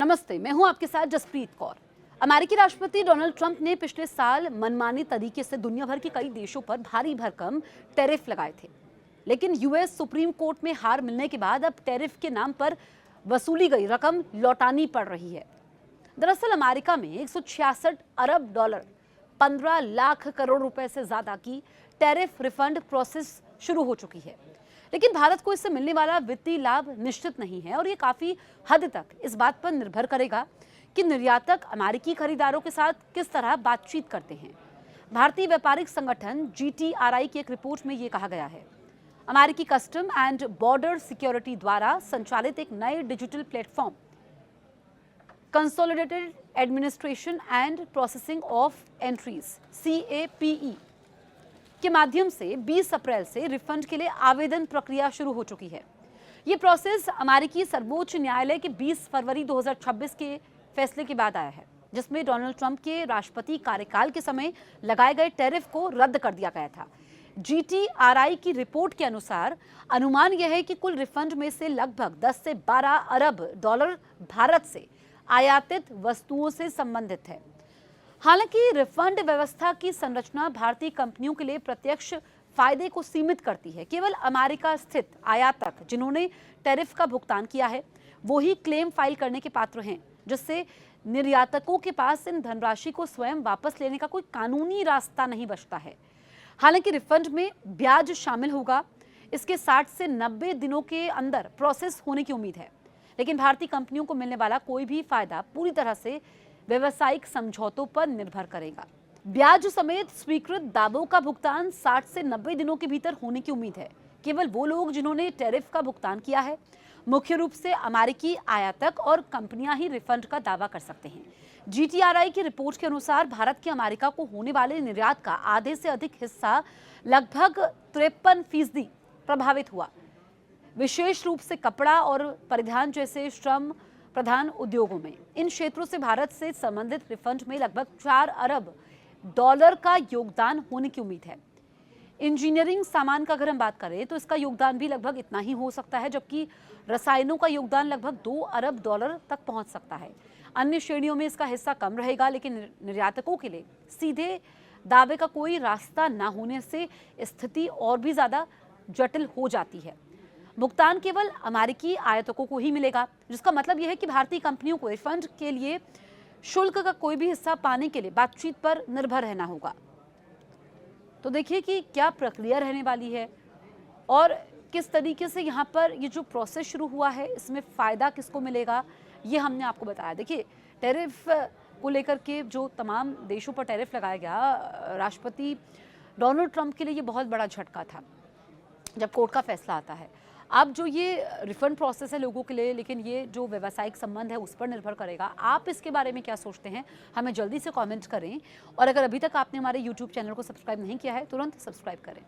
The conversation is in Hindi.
नमस्ते, मैं हूं आपके साथ जसप्रीत कौर। अमेरिकी राष्ट्रपति डोनाल्ड ट्रंप ने पिछले साल मनमानी तरीके से दुनिया भर के कई देशों पर भारी भरकम टैरिफ लगाए थे, लेकिन यूएस सुप्रीम कोर्ट में हार मिलने के बाद अब टैरिफ के नाम पर वसूली गई रकम लौटानी पड़ रही है। दरअसल अमेरिका में 166 अरब डॉलर 15 लाख करोड़ रुपए से ज्यादा की टैरिफ रिफंड प्रोसेस शुरू हो चुकी है, लेकिन भारत को इससे मिलने वाला वित्तीय लाभ निश्चित नहीं है और ये काफी हद तक इस बात पर निर्भर करेगा कि निर्यातक अमेरिकी खरीदारों के साथ किस तरह बातचीत करते हैं। भारतीय व्यापारिक संगठन जीटीआरआई की एक रिपोर्ट में ये कहा गया है, अमेरिकी कस्टम एंड बॉर्डर सिक्योरिटी द्वारा संचालित एक नए digital platform consolidated administration and processing of entries CAPE के माध्यम से 20 अप्रैल से रिफंड के लिए आवेदन प्रक्रिया शुरू हो चुकी है। ये प्रोसेस अमेरिकी सर्वोच्च न्यायालय के 20 फरवरी 2026 के फैसले के बाद आया है, जिसमें डोनाल्ड ट्रंप के राष्ट्रपति कार्यकाल के समय लगाए गए टैरिफ को रद्द कर दिया गया था। जीटीआरआई की रिपोर्ट के अनुसार अनुमान यह है कि कुल रिफंड में से लगभग 10 से 12 अरब डॉलर भारत से आयातित वस्तुओं से संबंधित है। हालांकि रिफंड व्यवस्था की संरचना भारतीय कंपनियों के लिए प्रत्यक्ष फायदे को सीमित करती है। केवल अमेरिका स्थित आयातक जिन्होंने टैरिफ का भुगतान किया है वो ही क्लेम फाइल करने के पात्र हैं, जिससे निर्यातकों के पास इन धनराशि को स्वयं वापस लेने का कोई कानूनी रास्ता नहीं बचता है। हालांकि रिफंड में ब्याज शामिल होगा। इसके 60 से 90 दिनों के अंदर प्रोसेस होने की उम्मीद है, लेकिन भारतीय कंपनियों को मिलने वाला कोई भी फायदा पूरी तरह से व्यवसायिक समझौतों पर निर्भर करेगा। ब्याज समेत स्वीकृत दावों का भुगतान 60 से 90 दिनों के भीतर होने की उम्मीद है। केवल वो लोग जिन्होंने टैरिफ का भुगतान किया है, मुख्य रूप से अमेरिकी आयातक और कंपनियां ही रिफंड का दावा कर सकते हैं। जीटीआरआई की रिपोर्ट के अनुसार भारत के अमेरिका को होने वाले निर्यात का आधे से अधिक हिस्सा लगभग 53% प्रभावित हुआ। विशेष रूप से कपड़ा और परिधान जैसे श्रम प्रधान उद्योगों में इन क्षेत्रों से भारत से संबंधित रिफंड में लगभग 4 अरब डॉलर का योगदान होने की उम्मीद है। इंजीनियरिंग सामान का अगर हम बात करें तो इसका योगदान भी लगभग इतना ही हो सकता है, जबकि रसायनों का योगदान लगभग 2 अरब डॉलर तक पहुंच सकता है। अन्य श्रेणियों में इसका हिस्सा कम रहेगा, लेकिन निर्यातकों के लिए सीधे दावे का कोई रास्ता न होने से स्थिति और भी ज्यादा जटिल हो जाती है। भुगतान केवल अमेरिकी आयातकों को ही मिलेगा, जिसका मतलब यह है कि भारतीय कंपनियों को रिफंड के लिए शुल्क का कोई भी हिस्सा पाने के लिए बातचीत पर निर्भर रहना होगा। तो देखिए कि क्या प्रक्रिया रहने वाली है और किस तरीके से यहाँ पर ये जो प्रोसेस शुरू हुआ है इसमें फायदा किसको मिलेगा, ये हमने आपको बताया। देखिए, टैरिफ को लेकर के जो तमाम देशों पर टैरिफ लगाया गया, राष्ट्रपति डोनाल्ड ट्रंप के लिए ये बहुत बड़ा झटका था जब कोर्ट का फैसला आता है। अब जो ये रिफंड प्रोसेस है लोगों के लिए, लेकिन ये जो व्यावसायिक संबंध है उस पर निर्भर करेगा। आप इसके बारे में क्या सोचते हैं, हमें जल्दी से कमेंट करें और अगर अभी तक आपने हमारे YouTube चैनल को सब्सक्राइब नहीं किया है तुरंत सब्सक्राइब करें।